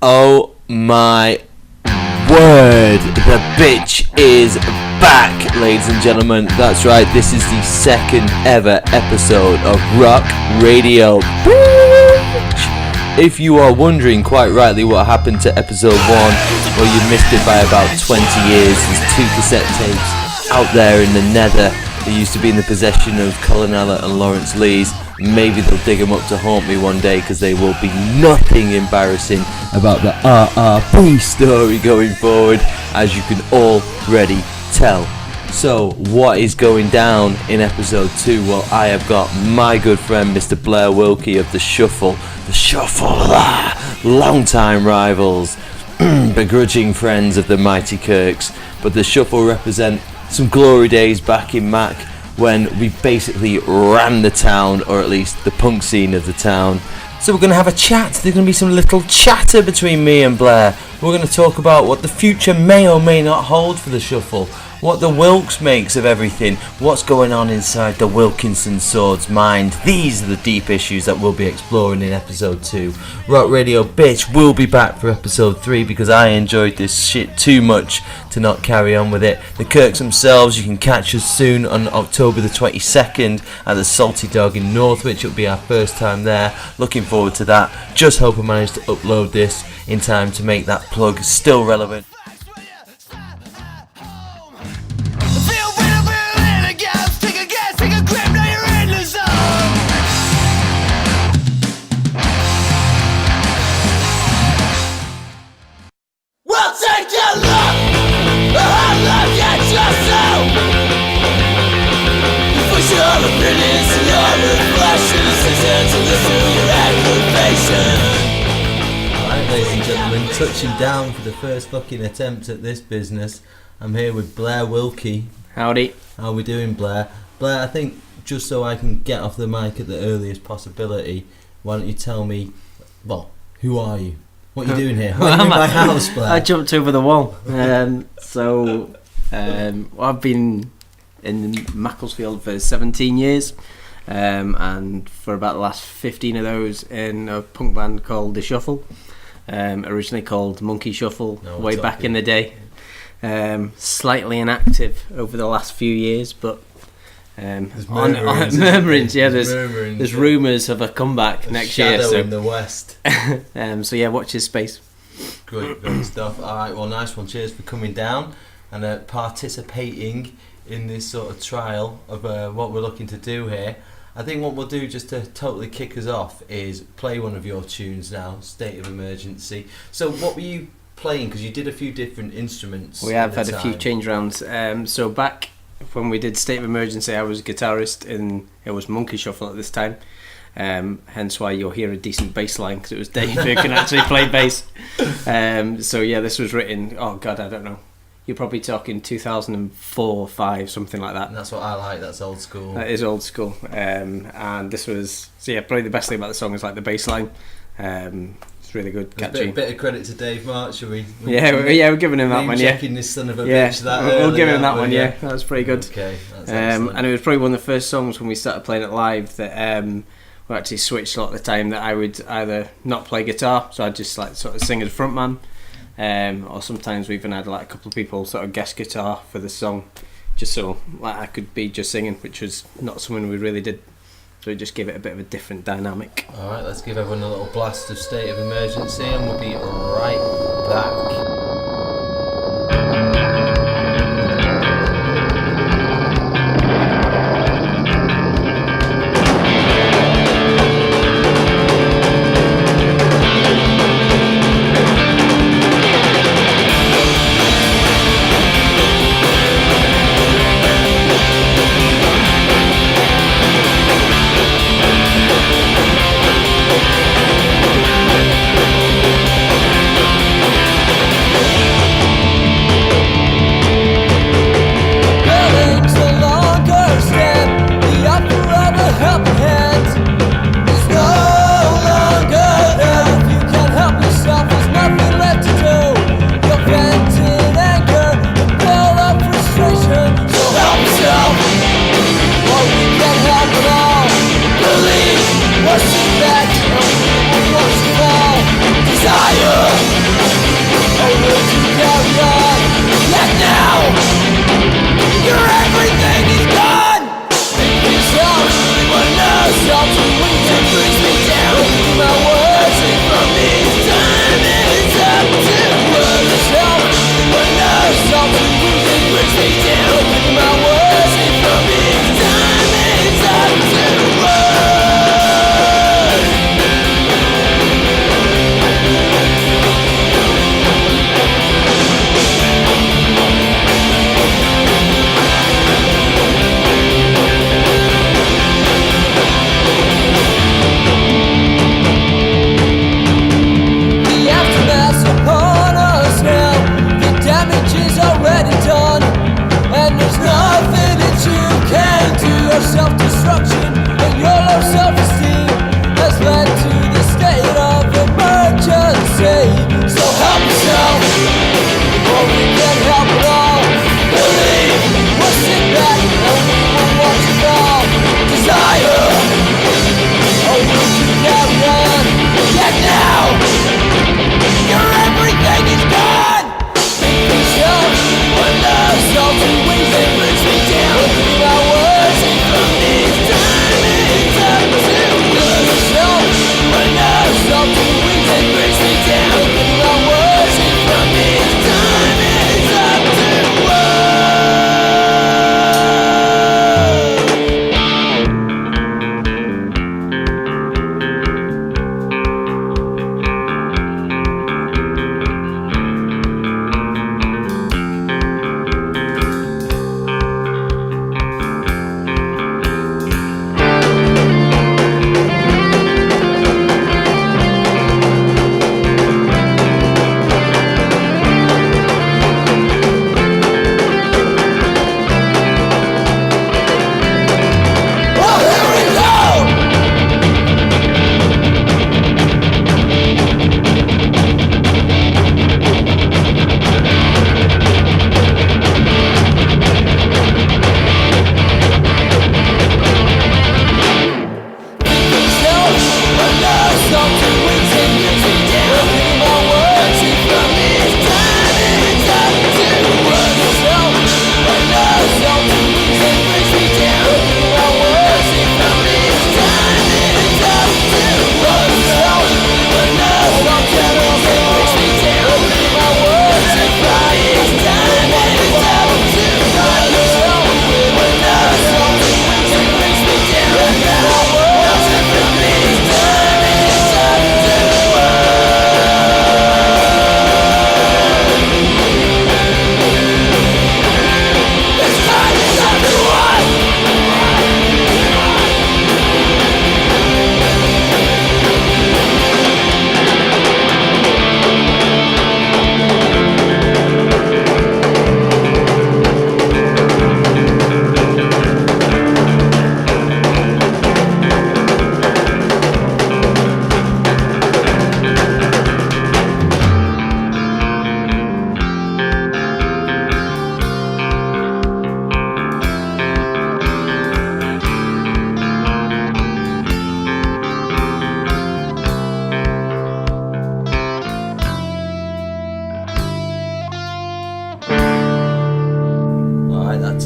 Oh my word, the bitch is back, ladies and gentlemen. That's right, this is the second ever episode of Rock Radio. If you are wondering quite rightly what happened to episode 1, well, you missed it by about 20 years. There's 2 cassette tapes out there in the nether. They used to be in the possession of Colonella and Lawrence Lees. Maybe they'll dig them up to haunt me one day, because they will be nothing embarrassing about the RRP story going forward, as you can already tell. So, what is going down in episode 2? Well, I have got my good friend Mr. Blair Wilkie of The Shuffle. The Shuffle, long-time rivals, begrudging friends of the Mighty Kirks. But The Shuffle represent some glory days back in Mac, when we basically ran the town, or at least the punk scene of the town. So we're going to have a chat. There's going to be some little chatter between me and Blair. We're going to talk about what the future may or may not hold for The Shuffle, what the Wilkes makes of everything, what's going on inside the Wilkinson Sword's mind. These are the deep issues that we'll be exploring in episode 2. Rock Radio Bitch will be back for episode 3, because I enjoyed this shit too much to not carry on with it. The Kirks themselves, you can catch us soon on October the 22nd at the Salty Dog in Northwich. It'll be our first time there. Looking forward to that. Just hope I manage to upload this in time to make that plug still relevant. Alright, ladies and gentlemen, touching down for the first fucking attempt at this business. I'm here with Blair Wilkie. Howdy. How are we doing, Blair? Blair, I think just so I can get off the mic at the earliest possibility, why don't you tell me, well, who are you? What are you doing here? Why are you in my house, Blair? I jumped over the wall. I've been in Macclesfield for 17 years. And for about the last 15 of those in a punk band called The Shuffle, originally called Monkey Shuffle, way back in the day. Slightly inactive over the last few years, but there's murmurings. There's rumours of a comeback next year. So in the west. So yeah, watch his space. Good stuff. All right, well, nice one. Cheers for coming down and participating in this sort of trial of what we're looking to do here. I think what we'll do, just to totally kick us off, is play one of your tunes now, State of Emergency. So what were you playing? Because you did a few different instruments. We have had a few change rounds. So back when we did State of Emergency, I was a guitarist in, it was Monkey Shuffle at this time. Hence why you'll hear a decent bass line, because it was Dave who can actually play bass. So yeah, this was written, oh god, I don't know. You're probably talking 2004, 5, something like that. And that's what I like, that's old school. That is old school. And this was, so yeah, probably the best thing about the song is like the bass line. It's really good, catchy. A bit of credit to Dave March, shall we? We're giving him that one, yeah. Checking this son of a bitch that early. We'll give him that one, yeah. That was pretty good. Okay, that's excellent. And it was probably one of the first songs when we started playing it live that we actually switched a lot of the time, that I would either not play guitar, so I'd just like sort of sing as front man. Or sometimes we even had like a couple of people sort of guest guitar for the song, just so like I could be just singing, which was not something we really did, so we just gave it a bit of a different dynamic. Alright, let's give everyone a little blast of State of Emergency and we'll be right back.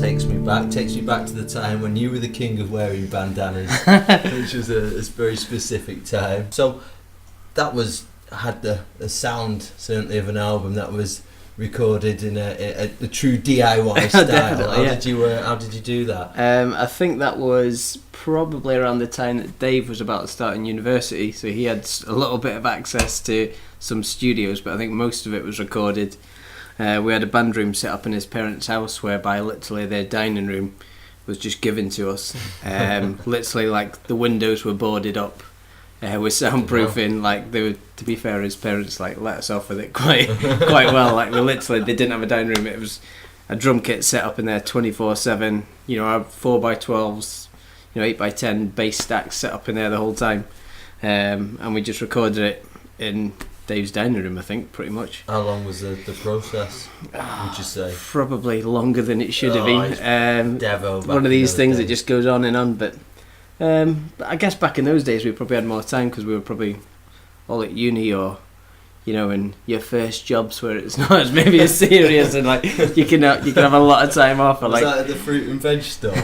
takes me back to the time when you were the king of wearing bandanas, which was a very specific time. So that had the sound certainly of an album that was recorded in a true DIY style. How did you do that? I think that was probably around the time that Dave was about to start in university, so he had a little bit of access to some studios, but I think most of it was recorded. We had a band room set up in his parents' house, whereby literally their dining room was just given to us. Literally, like, the windows were boarded up with soundproofing. Like, they were, to be fair, his parents like let us off with it quite well. Like, they didn't have a dining room. It was a drum kit set up in there 24/7. Our 4x12s, 8x10 bass stacks set up in there the whole time, and we just recorded it in Dave's dining room, I think, pretty much. How long was the process, would you say? Probably longer than it should have been. One of these things that just goes on and on, but I guess back in those days we probably had more time because we were probably all at uni or in your first jobs where it's not as maybe as serious and like you can have a lot of time off. Or, was like, that at the fruit and veg store?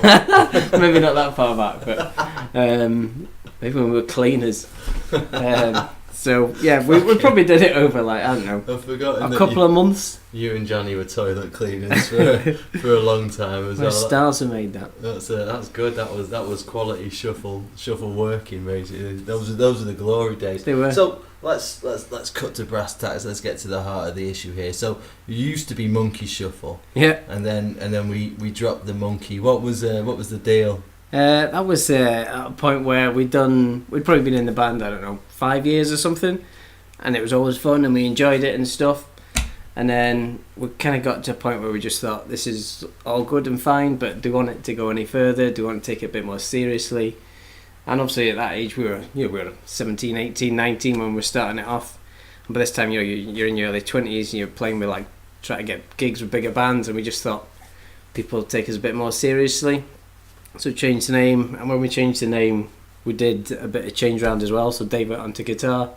Maybe not that far back, but maybe when we were cleaners. So yeah, we probably did it over like, I don't know, I've forgotten a couple of months. You and Johnny were toilet cleaners for a long time as well. Stars are made that. That's good. That was quality shuffle working basically. Those are the glory days. They were. So let's cut to brass tacks. Let's get to the heart of the issue here. So you used to be Monkey Shuffle. Yeah. And then we dropped the monkey. What was the deal? That was at a point where we'd probably been in the band, I don't know, 5 years or something, and it was always fun and we enjoyed it and stuff. And then we kind of got to a point where we just thought, this is all good and fine, but do we want it to go any further? Do we want to take it a bit more seriously? And obviously at that age we were 17, 18, 19 when we were starting it off. And by this time you're in your early 20s and you're playing with like trying to get gigs with bigger bands, and we just thought people would take us a bit more seriously. So we changed the name, and when we changed the name we did a bit of change round as well. So Dave went onto guitar,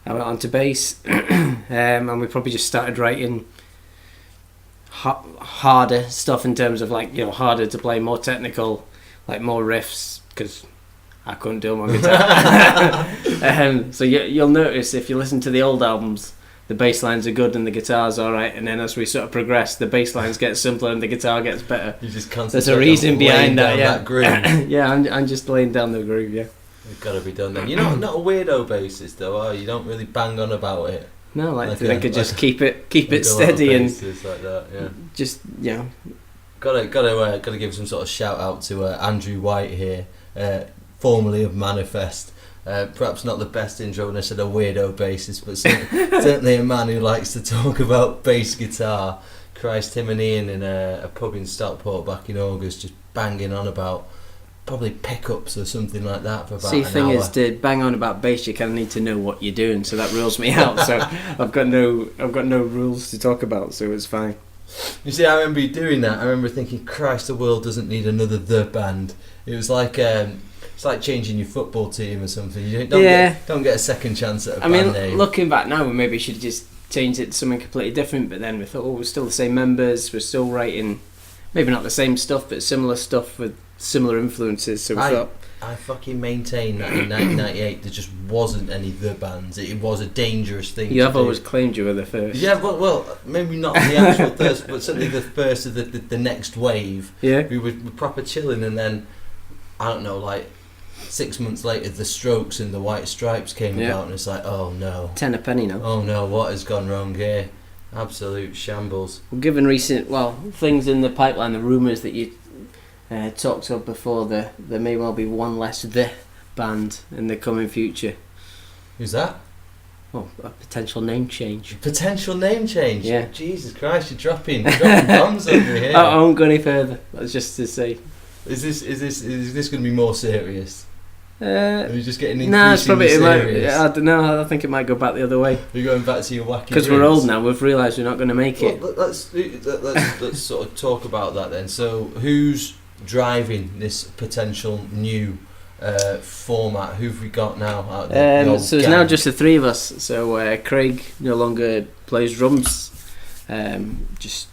I went onto bass, and we probably just started writing harder stuff in terms of like, harder to play, more technical, like more riffs, because I couldn't do them on guitar. So you'll notice if you listen to the old albums, the bass lines are good and the guitar's alright, and then as we sort of progress, the bass lines get simpler and the guitar gets better. You just concentrate. There's a reason behind that, yeah. That groove. Yeah, I'm just laying down the groove, yeah. It's got to be done then. You're not a weirdo bassist though, are you? You don't really bang on about it. No, I could just keep it steady and like that, yeah. Just Gotta give some sort of shout out to Andrew White here, formerly of Manifest. Perhaps not the best intro when I said a weirdo bassist, but certainly a man who likes to talk about bass guitar. Christ, him and Ian in a pub in Stockport back in August, just banging on about probably pickups or something like that for about an hour. See, the thing is, to bang on about bass, you kind of need to know what you're doing, so that rules me out. So I've got no rules to talk about, so it's fine. You see, I remember you doing that. I remember thinking, Christ, the world doesn't need another The Band. It was like it's like changing your football team or something. You don't get a second chance at a band name. Looking back now, we maybe should have just changed it to something completely different, but then we thought, we're still the same members, we're still writing, maybe not the same stuff, but similar stuff with similar influences, so we thought... I fucking maintain that in 1998 there just wasn't any The Bands. It was a dangerous thing You have always claimed you were the first. Yeah, well, maybe not the actual first, but certainly the first of the next wave. Yeah. We were proper chilling, and then, I don't know, like 6 months later the Strokes and the White Stripes came about, and it's like, oh no. 10 a penny now. Oh no, what has gone wrong here? Absolute shambles. Well, given recent, things in the pipeline, the rumours that you talked of before, there may well be one less The Band in the coming future. Who's that? Well, a potential name change. Potential name change? Yeah. Jesus Christ, you're dropping bombs over here. I won't go any further. That's just to say. Is this going to be more serious? Are you just getting it's probably serious? I don't know. I think it might go back the other way. You're going back to your wacky. Because we're old now. We've realised we're not going to make it. Let's sort of talk about that then. So who's driving this potential new format? Who've we got now? So it's now just the three of us. So Craig no longer plays drums. Just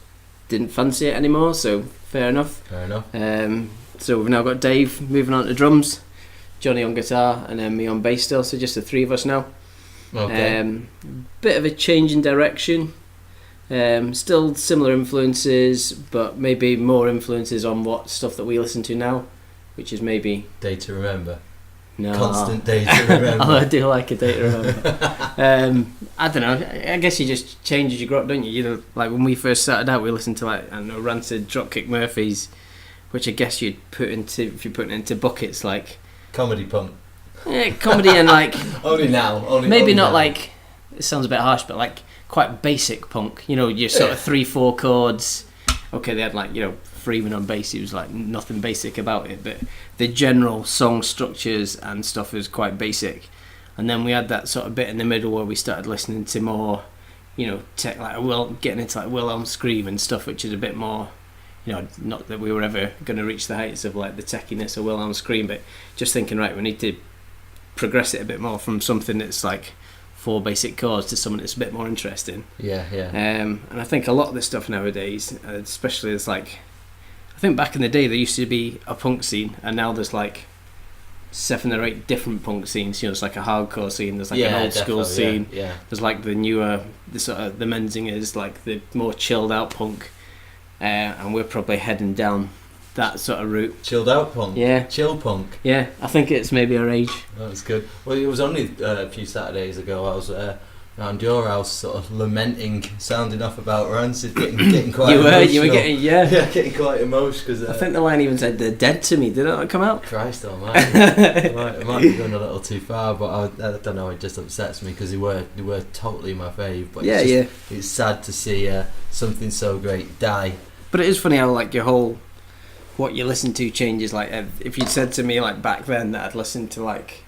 didn't fancy it anymore, so fair enough. Fair enough. So we've now got Dave moving on to drums, Johnny on guitar, and then me on bass still, so just the three of us now. Okay. Bit of a change in direction. Still similar influences, but maybe more influences on what stuff that we listen to now, which is maybe... Day to remember. No. Constant day to remember. I do like a day to remember. I don't know. I guess you just change as you grow up, don't you? You know, like when we first started out, we listened to like, I don't know, Rancid, Dropkick Murphys, which I guess you'd put into, if you put it into buckets, like Comedy punk. yeah, comedy and like Only now. maybe only not now. like, it sounds a bit harsh, but like quite basic punk. You know, your sort of 3-4 chords. Okay, they had like, you know, Freeman on bass. It was like nothing basic about it, but the general song structures and stuff was quite basic. And then we had that sort of bit in the middle where we started listening to more, you know, tech, like getting into like Wilhelm Scream and stuff, which is a bit more, you know, not that we were ever going to reach the heights of like the techiness of Wilhelm Scream, but just thinking, right, we need to progress it a bit more from something that's like 4 basic chords to something that's a bit more interesting. Yeah. And I think a lot of the stuff nowadays, especially it's like, I think back in the day there used to be a punk scene, and now there's like 7 or 8 different punk scenes. You know, it's like a hardcore scene, there's like an old school scene, Yeah. there's like the newer, the sort of the Menzingers, like the more chilled out punk, and we're probably heading down that sort of route. Chilled out punk. Yeah. Chill punk. Yeah, I think it's maybe our age. That's good. Well, it was only a few Saturdays ago I was around your house sort of lamenting, sounding off about Rancid, getting quite emotional. You were getting, yeah. Yeah, getting quite emotional because I think the line even said they're dead to me. Did it not come out? Christ almighty. it might be going a little too far, but I don't know, it just upsets me because they were totally my fave. But it's sad to see something so great die. But it is funny how like your whole, what you listen to changes. Like if you'd said to me like back then that I'd listened to like,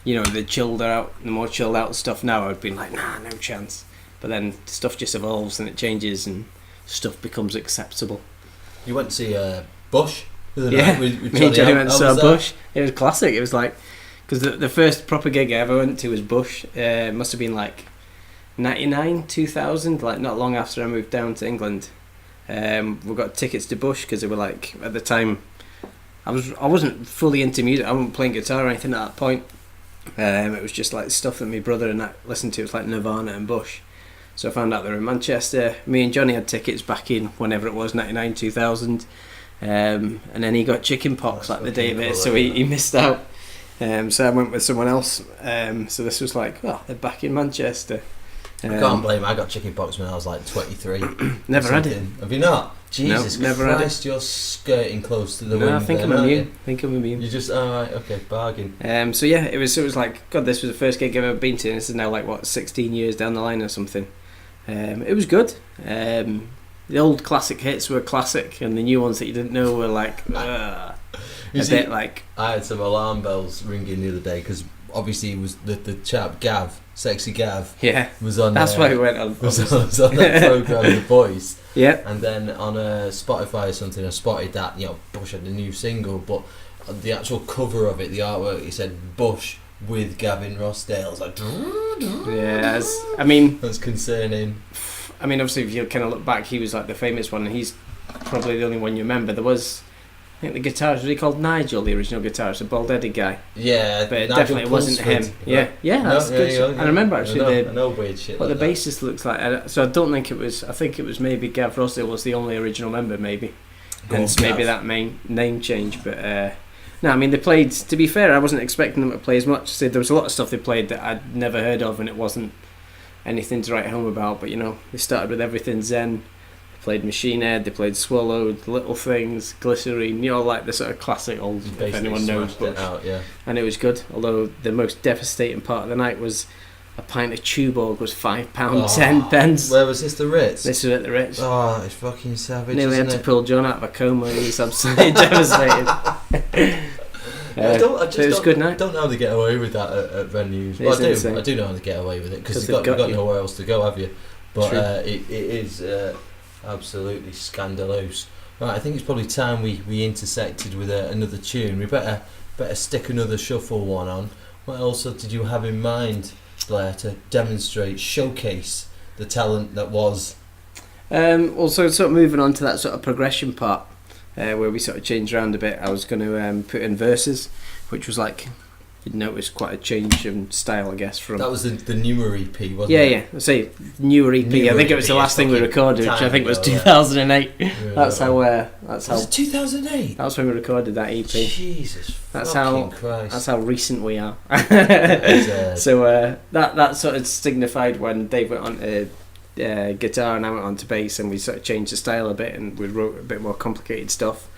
you know, the more chilled out stuff now, I'd be like, nah, no chance. But then stuff just evolves and it changes and stuff becomes acceptable. You went to see Bush the other Yeah, night with me and Johnny went and saw that? Bush. It was classic. It was like, because the first proper gig I ever went to was Bush. It must have been like 99, 2000, like not long after I moved down to England. We got tickets to Bush because they were like, at the time, I wasn't fully into music. I wasn't playing guitar or anything at that point. It was just like stuff that my brother and I listened to. It was like Nirvana and Bush. So I found out they were in Manchester. Me and Johnny had tickets back in whenever it was, 99, 2000. And then he got chicken pox like the day of it, so he missed out. So I went with someone else. So this was like, oh, they're back in Manchester. I can't blame it. I got chicken pox when I was like 23. Never had it. Have you not? Jesus never had it. Christ, you're skirting close to the wind. I think I'm immune. You just, alright, okay, bargain. So yeah, it was like, God, this was the first gig I've ever been to, and this is now like, what, 16 years down the line or something. It was good. The old classic hits were classic, and the new ones that you didn't know were like, bit like... I had some alarm bells ringing the other day, because obviously it was the chap Gav, Sexy Gav, was on. That's why we went on. Was on that program, The Voice. Yeah. And then on Spotify or something, I spotted that Bush had a new single, but the actual cover of it, the artwork, it said Bush with Gavin Rossdale. I was like, yeah. I mean, that's concerning. I mean, obviously, if you kind of look back, he was like the famous one, and he's probably the only one you remember. There was, I think the guitarist, was he called Nigel, the original guitarist, a bald-headed guy? Yeah, but it definitely wasn't him. Yeah, that's good. Yeah. I remember actually I know weird shit. What like the bassist looks like. So I don't think it was. I think it was maybe Gav Rossdale was the only original member, maybe. Hence maybe that main name change. But no, I mean they played. To be fair, I wasn't expecting them to play as much. So there was a lot of stuff they played that I'd never heard of, and it wasn't anything to write home about. But they started with Everything Zen. Played Machine Head, they played Swallowed, Little Things, Glycerine, like the sort of classic old, if anyone knows. And it was good, although the most devastating part of the night was a pint of Tuborg was £5.10. Where was this, the Ritz? This was at the Ritz. Oh, it's fucking savage. Nearly had to pull John out of a coma, he was absolutely devastated. I it was a good night. Don't know how to get away with that at venues. Well, I do know how to get away with it, because you've got nowhere else to go, have you? But it is... absolutely scandalous. Right, I think it's probably time we intersected with another tune. We better stick another shuffle one on. What else did you have in mind, Blair, to demonstrate, showcase the talent that was Also, sort of moving on to that sort of progression part, where we sort of changed around a bit. I was going to put in verses, which was like, you'd notice quite a change in style, I guess. From that was the newer EP, wasn't yeah, it? yeah. I say newer EP. I think it was the last thing we recorded, which I think was 2008. That's how. Was it 2008? That's when we recorded that EP. Jesus. That's Christ. That's how recent we are. Was, so that sort of signified when Dave went on to guitar and I went on to bass, and we sort of changed the style a bit, and we wrote a bit more complicated stuff.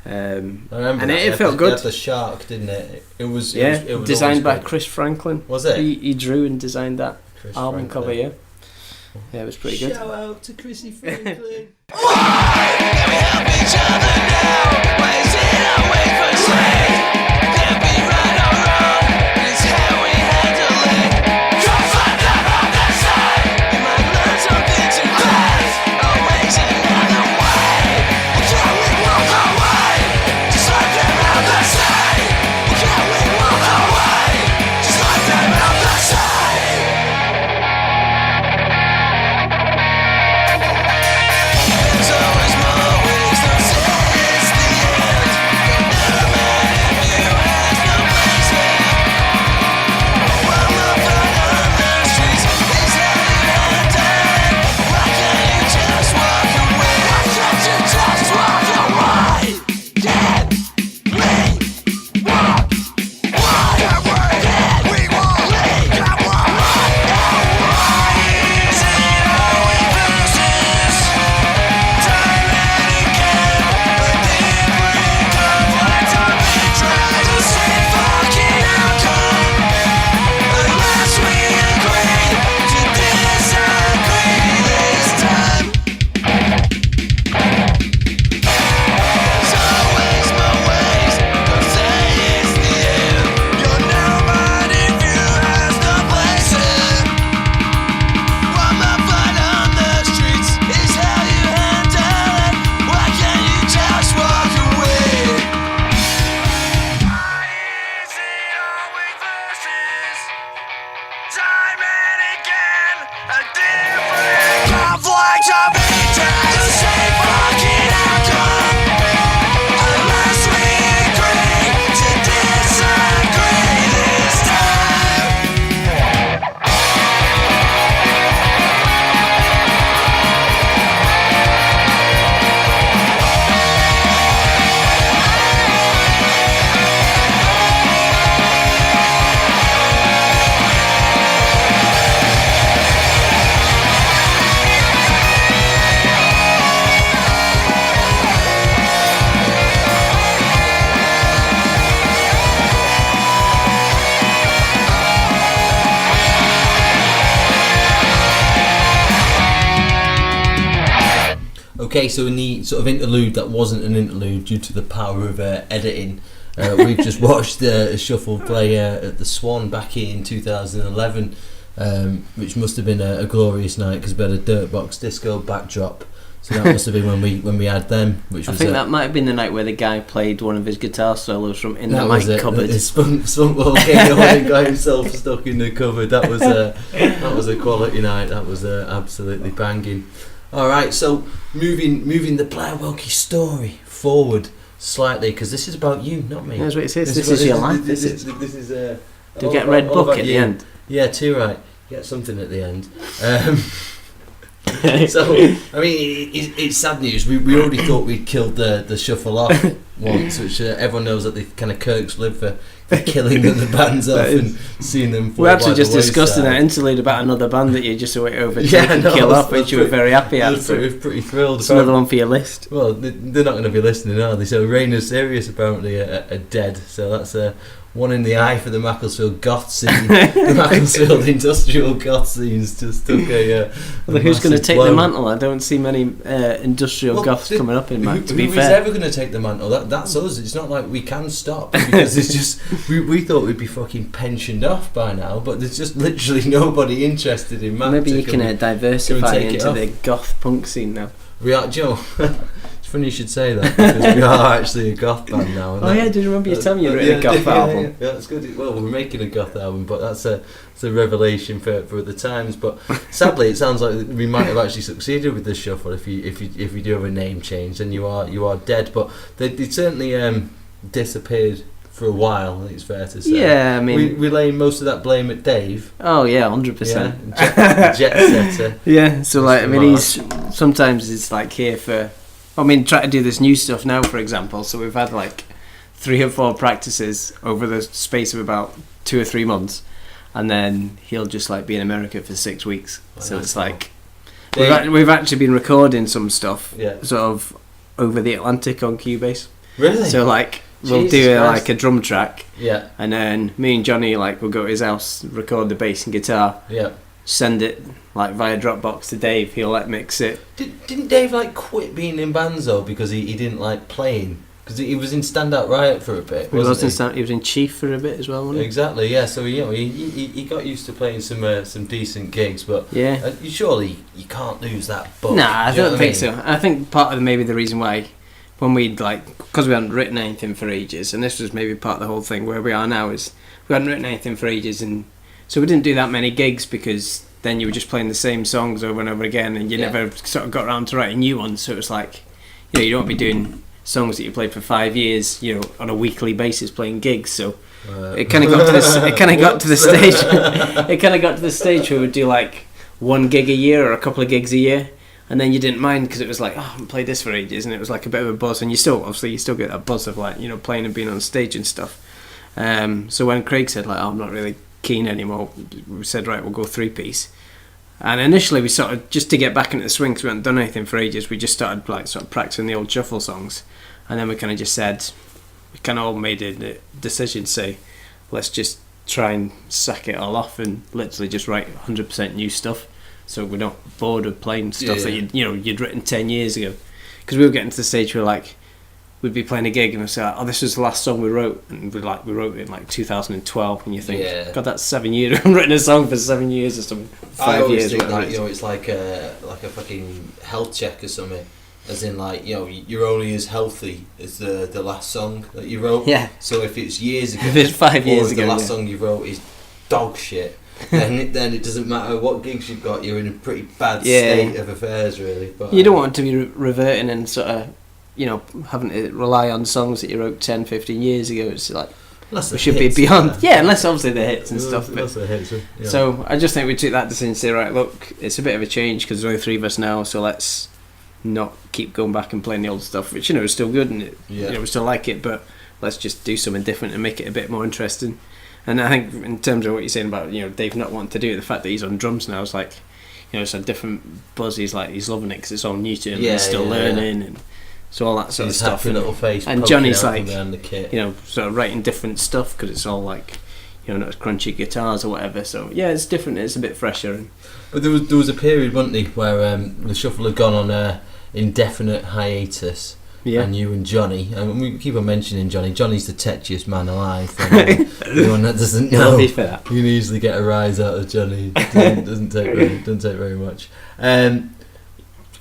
I remember and that. it felt good. It had the shark, didn't it? It was designed by Chris Franklin. Was it? He drew and designed that Chris album Franklin. cover. Yeah, it was pretty good. Shout out to Chrissy Franklin. Why can we help each other now? Why is it always frustrating? Can't be right or wrong, it's how we handle it. Come find out on that side. You might learn something today. Always another way. Can we walk away? Just like them out the side. Can we walk away? Just like them out the side. There's always more ways to say it's the end. No matter if you have no place left. One more fight on the streets is how you handle it. Why can't you just walk away? Why can't you just walk away? Can we walk? Why can we walk? Can we walk? Why is it always versus? Time and again, but different conflicts of interest. The same fucking outcome, unless we agree to disagree this time. There's always more ways, don't say it's the end. You're nobody if you has no place in. One more fight on the streets is how you handle it. Why can't you just walk away? Why is it always versus? Time and again, a different conflict of interest. The same fucking outcome, unless we agree to disagree this time. Okay, so in the sort of interlude that wasn't an interlude due to the power of editing, we've just watched a shuffle play at the Swan back in 2011, which must have been a glorious night because we had a Dirtbox disco backdrop. So that must have been when we had them. Which I was think that might have been the night where the guy played one of his guitar solos from In the that Mic was cupboard. Spunk came on and got himself stuck in the cupboard. That was a quality night. That was absolutely banging. All right, so moving the Blair Wilkie story forward slightly because this is about you, not me. That's what it says. This is your life. This is. Do you get a red book at the end? Yeah, too right. You get something at the end. So, I mean, it's sad news. We already thought we'd killed the shuffle off once, which everyone knows that the kind of Kirks live for killing the bands off and seeing them fall. We actually by just the discussed in wayside. an interlude about another band that you just went over to Yeah, no, kill I was- off, which you were very happy I at. was So pretty thrilled. it's another one for your list. Well, they're not going to be listening, are they? So Rain is Serious apparently are dead. So that's one in the eye for the Macclesfield goth scene. The Macclesfield industrial goth scenes just took a Well, who's going to massive take blow. the mantle? I don't see many industrial Well, goths coming up in Mac, to be who's fair. ever going to take the mantle? That's us. It's not like we can stop because it's just we thought we'd be fucking pensioned off by now, but there's just literally nobody interested in Mac. Maybe to you can come and diversify take it into off. the goth punk scene now. We are, Joe. It's funny you should say that, because we are actually a goth band now. Oh yeah, did you remember you telling me you wrote a goth album? Yeah, that's good. Well, we're making a goth album, but it's a revelation for the times. But sadly, it sounds like we might have actually succeeded with this shuffle. If you do have a name change, then you are dead. But they certainly disappeared for a while. I think it's fair to say. Yeah, I mean, we lay most of that blame at Dave. Oh yeah, 100%. Yeah, jet setter. Yeah, so like, I mean, That's he's sometimes it's like here for. I mean, try to do this new stuff now, for example. So we've had like 3 or 4 practices over the space of about 2 or 3 months, and then he'll just like be in America for 6 weeks. So it's like we've actually been recording some stuff, sort of over the Atlantic on Cubase. Really? So like we'll Jesus do Christ. like a drum track, Yeah. and then me and Johnny like will go to his house, record the bass and guitar, Yeah. send it like via Dropbox to Dave. He'll like mix it. Didn't Dave like quit being in bands though because he didn't like playing? Because he was in Stand Out Riot for a bit. He was in Chief for a bit as well, wasn't he? Exactly, yeah. So he got used to playing some decent gigs, but Yeah. Surely you can't lose that bug. Nah, I do you know don't what think mean? so. I think part of maybe the reason why, when we'd like, because we hadn't written anything for ages, and this was maybe part of the whole thing where we are now, is we hadn't written anything for ages, and so we didn't do that many gigs because then you were just playing the same songs over and over again, and you never sort of got around to writing new ones. So it was like, you don't be doing songs that you played for 5 years, on a weekly basis playing gigs. So it kind of got to this. It kind of got to the stage. It kind of got to the stage where we'd do like 1 gig a year or a couple of gigs a year, and then you didn't mind because it was like, oh, I haven't played this for ages, and it was like a bit of a buzz, and you still get that buzz of like playing and being on stage and stuff. So when Craig said like, oh, I'm not really keen anymore, we said right, we'll go 3-piece. And initially we sort of, just to get back into the swing, because we hadn't done anything for ages, we just started like sort of practicing the old shuffle songs, and then we kind of just said, we kind of all made a decision to say, let's just try and sack it all off and literally just write 100% new stuff, so we're not bored of playing stuff that you'd written 10 years ago. Because we were getting to the stage where like we'd be playing a gig and we'd say, oh, this was the last song we wrote, and we wrote it in like 2012, and you think, God, that's 7 years. I've written a song for 7 years or something. 5 years. Think that, it's like a fucking health check or something. As in, like, you're only as healthy as the last song that you wrote. Yeah. So if it's years ago, if it's 5 years or if ago, the last song you wrote is dog shit, then it doesn't matter what gigs you've got. You're in a pretty bad state of affairs, really. But you don't want to be reverting and sort of, having to rely on songs that you wrote 10, 15 years ago. It's like, we should be beyond. Yeah, unless obviously the hits and stuff. Unless the hits, yeah. So I just think we took that decision to say, right, look, it's a bit of a change because there's only 3 of us now, so let's not keep going back and playing the old stuff, which is still good, and we still like it, but let's just do something different and make it a bit more interesting. And I think in terms of what you're saying about Dave not wanting to do it, the fact that he's on drums now is like, it's a different buzz. He's loving it because it's all new to him. He's still learning, and so all that sort of stuff. Little face and Johnny's like, the kit. sort of writing different stuff because it's all like, not as crunchy guitars or whatever. So yeah, it's different. It's a bit fresher. But there was a period, wasn't there, where the shuffle had gone on a indefinite hiatus. Yeah. And you and Johnny, and we keep on mentioning Johnny. Johnny's the tetchiest man alive. For anyone that doesn't know, Happy for that. You can easily get a rise out of Johnny. Doesn't take very much. And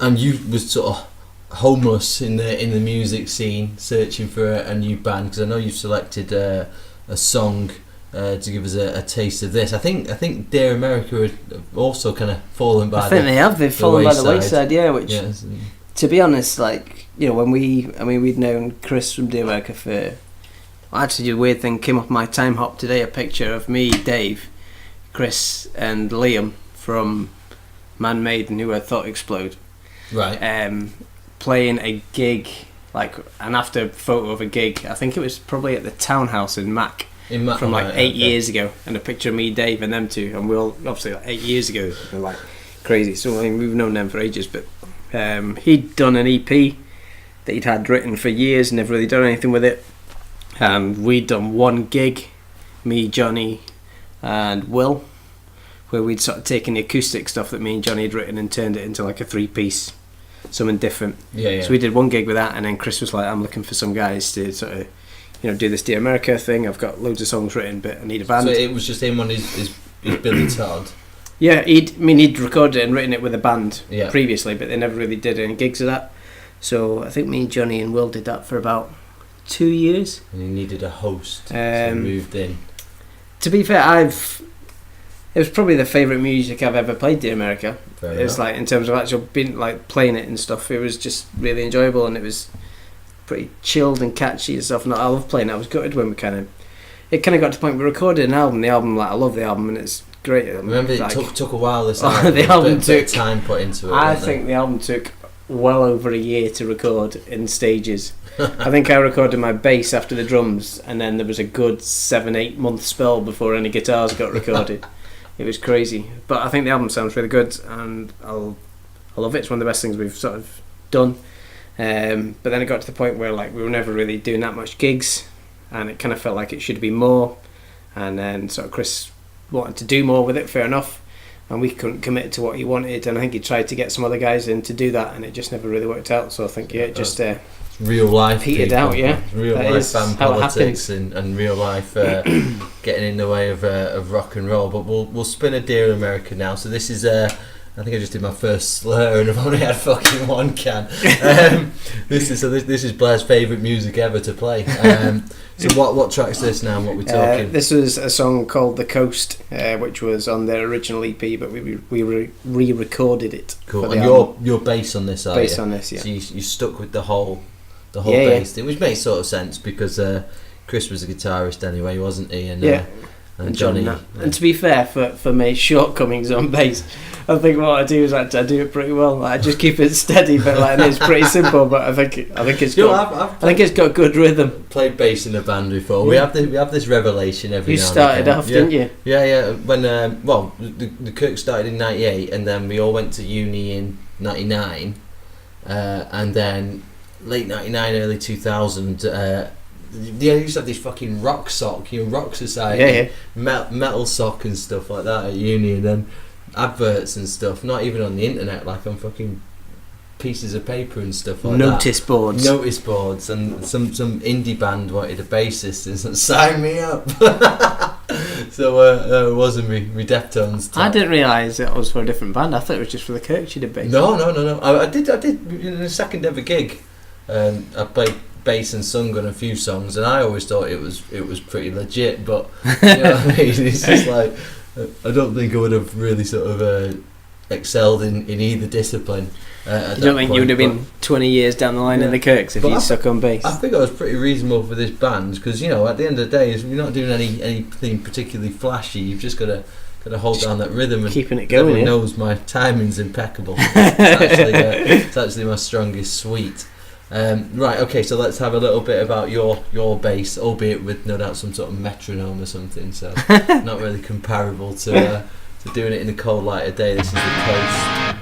you was sort of homeless in the music scene, searching for a new band. Because I know you've selected a song to give us a taste of this. I think Dear America had also kind of fallen by. They've fallen by the wayside. Yeah, which. Yes. To be honest, like, when we'd known Chris from Dear America for... Actually, a weird thing came off my time hop today, a picture of me, Dave, Chris and Liam from Man Maiden, who I thought Explode. Right. Playing a gig, like an after photo of a gig, I think it was probably at the Townhouse in Mac. From like 8 years ago, and a picture of me, Dave, and them two, and we'll obviously like 8 years ago, they're like crazy. So I mean, we've known them for ages, but he'd done an EP that he'd had written for years, never really done anything with it, and we'd done 1 gig, me, Johnny, and Will, where we'd sort of taken the acoustic stuff that me and Johnny had written and turned it into like a 3-piece, something different. Yeah. So we did 1 gig with that, and then Chris was like, I'm looking for some guys to sort of do this Dear America thing. I've got loads of songs written, but I need a band. So it was just him on his Billy Todd. Yeah, he'd recorded it and written it with a band Yeah. previously, but they never really did any gigs of that. So I think me, Johnny, and Will did that for about 2 years. And you needed a host, so you moved in. To be fair, it was probably the favourite music I've ever played in America. Fair It's enough. like in terms of actual being like playing it and stuff. It was just really enjoyable, and it was pretty chilled and catchy and stuff. And I love playing it. I was gutted when it kind of got to the point we recorded an album. The album, like, I love the album, and it's great. Remember, it like, took a while. This the album, album bit of took- time put into it. I wasn't think the album took well over a year to record in stages. I think I recorded my bass after the drums, and then there was a good 7-8 month spell before any guitars got recorded. It was crazy, but I think the album sounds really good, and I love it. It's one of the best things we've sort of done. But then it got to the point where, like, we were never really doing that much gigs, and it kind of felt like it should be more. And then sort of Chris wanted to do more with it, fair enough, and we couldn't commit to what he wanted. And I think he tried to get some other guys in to do that, and it just never really worked out. So I think it just real life petered people. out. Yeah, Real that life is fan how it politics happens. and real life getting in the way of rock and roll. But we'll spin a Dear America now. So this is I think I just did my first slur and I've only had fucking one can. This is Blair's favourite music ever to play. So what track's this now and what we talking? This was a song called "The Coast," which was on their original EP, but we re-recorded it. Cool. For And the album. your bass on this, are Bass you? on this, yeah. So you stuck with the whole Yeah, bass thing, which makes sort of sense because Chris was a guitarist anyway, wasn't he? And Yeah. and Johnny. And to be fair, for my shortcomings on bass, I think what I do is I do it pretty well. Like, I just keep it steady, but like, and it's pretty simple. But I think it's You know, got I've I think it's got good rhythm. played bass in a band before. We have this revelation every You now and started again. off, Yeah. didn't you? Yeah. When the Kirk started in '98, and then we all went to uni in '99, and then late '99, early 2000. They used to have this fucking rock sock, rock society, metal sock and stuff like that at uni, and then adverts and stuff. Not even on the internet, like on fucking pieces of paper and stuff like Notice that. boards. Notice boards, and some indie band wanted a bassist and sign me up. So it wasn't me Deftones. I didn't realise it was for a different band. I thought it was just for the Kirk you did bass. No. I did in the second ever gig. I played bass and sung on a few songs, and I always thought it was pretty legit. But you know what I mean? It's just like I don't think I would have really sort of excelled in either discipline. You don't think you would have been 20 years down the line in the Kirks if you stuck on bass? I think I was pretty reasonable for this band because at the end of the day, you're not doing anything particularly flashy. You've just got to hold down that rhythm and keeping it going. Everyone knows my timing's impeccable. It's actually my strongest suite. Right, okay, so let's have a little bit about your bass, albeit with no doubt some sort of metronome or something, so not really comparable to doing it in the cold light of day. This is The Coast.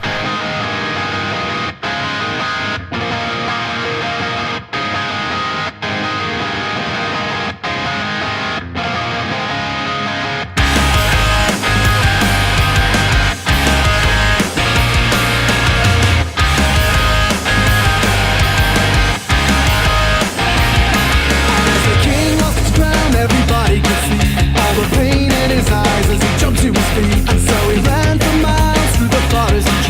As the king lost his crown, everybody could see all the pain in his eyes as he jumped to his feet. And so he ran for miles through the forest.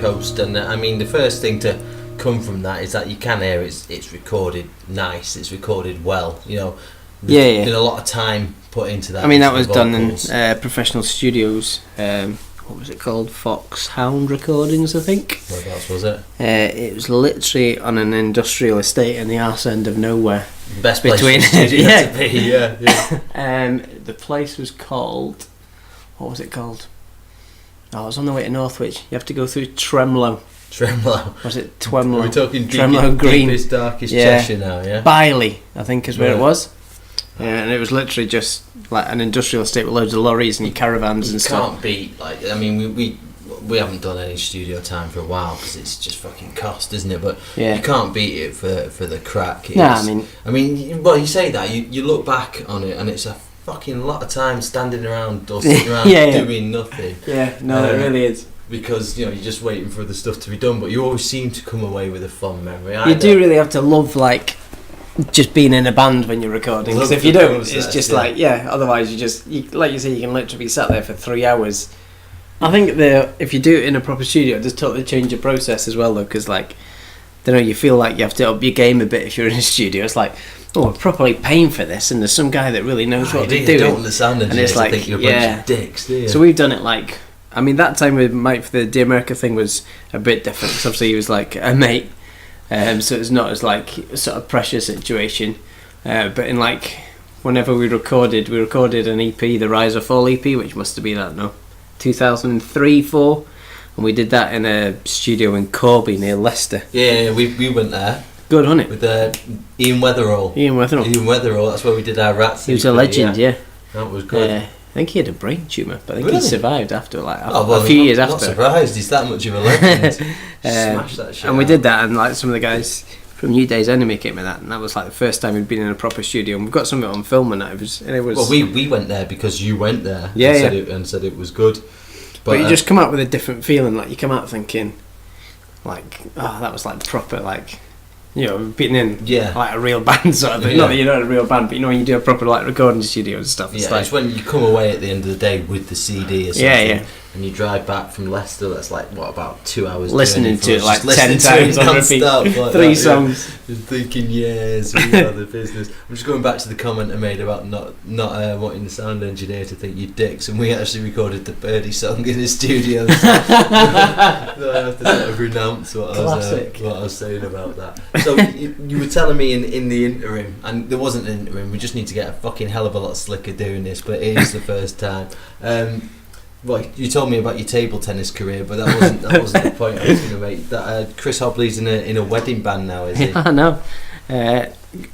coast, and I mean the first thing to come from that is that you can hear it's recorded nice, it's recorded well. You know, there's been a lot of time put into that. I mean, that was done vocals. in professional studios. What was it called? Foxhound Recordings, I think. Whereabouts was it? It was literally on an industrial estate in the arse end of nowhere. Best place Between- for a studio yeah. to be. Yeah. The place was called... What was it called? Oh, it was on the way to Northwich. You have to go through Tremlow. Tremlow. Was it Twemlow? We're talking Tremlow Green. deepest, darkest Yeah. Cheshire now, yeah? Bailey, I think, is where Yeah. it was. Yeah, and it was literally just like an industrial estate with loads of lorries and caravans You and stuff. can't beat, like, I mean, we haven't done any studio time for a while because it's just fucking cost, isn't it? But Yeah. you can't beat it for the crack. It Nah, is- I mean, you say that, you look back on it and it's a fucking lot of time standing around or sitting around Yeah. doing nothing. yeah, no, it really is. Because, you know, you're just waiting for the stuff to be done, but you always seem to come away with a fun memory. You do really have to love, like, just being in a band when you're recording. Because Love if you the don't, process, it's just yeah. like, otherwise like you say, you can literally be sat there for 3 hours. I think if you do it in a proper studio, it does totally change your process as well, though, because, like, don't know, you feel like you have to up your game a bit if you're in a studio. It's like, oh, we're properly paying for this, and there's some guy that really knows what they're You doing. don't understand And it's like, think you're a bunch of dicks, do you? So we've done it like, I mean, that time with Mike for the America thing was a bit different because obviously he was like a mate, so it's not as like a sort of pressure situation. But in like, whenever we recorded an EP, the Rise or Fall EP, which must have been, I don't know, 2003-4, and we did that in a studio in Corby near Leicester. Yeah, we went there Good, wasn't it? with Ian Weatherall. Ian Weatherall. Ian Weatherall, that's where we did our rats. He was a legend, yeah. That was good. I think he had a brain tumour, but I think Really? he survived after like Oh, a few years I'm after. not surprised, he's that much of a legend. Smash that shit And we out. did that, and like some of the guys from New Day's Enemy came with that, and that was like the first time we'd been in a proper studio. And we've got some of it on film, and it was. Well, we went there because you went there Yeah, and said it was good. But you just come out with a different feeling. Like you come out thinking, like, oh, that was like proper, like, you know, being in Yeah. like a real band sort of thing. Yeah. Not that you're not a real band, but you know when you do a proper like recording studio and stuff. It's Yeah, like, it's when you come away at the end of the day with the CD or something, Yeah. and you drive back from Leicester. That's like what, about 2 hours listening journey to for it us, like just 10 listening times to it on repeat, non-stop like 3 that, songs. yeah. Just thinking, yes, we are the business. I'm just going back to the comment I made about not wanting the sound engineer to think you dicks, and we actually recorded the Birdie song in the studio. So I have to sort of renounce what Classic. I was saying about that. So you were telling me in the interim, and there wasn't an interim. We just need to get a fucking hell of a lot slicker doing this, but it is the first time. Well, you told me about your table tennis career, but that wasn't the point I was going to make. That Chris Hobley's in a wedding band now, is he? Yeah, I know.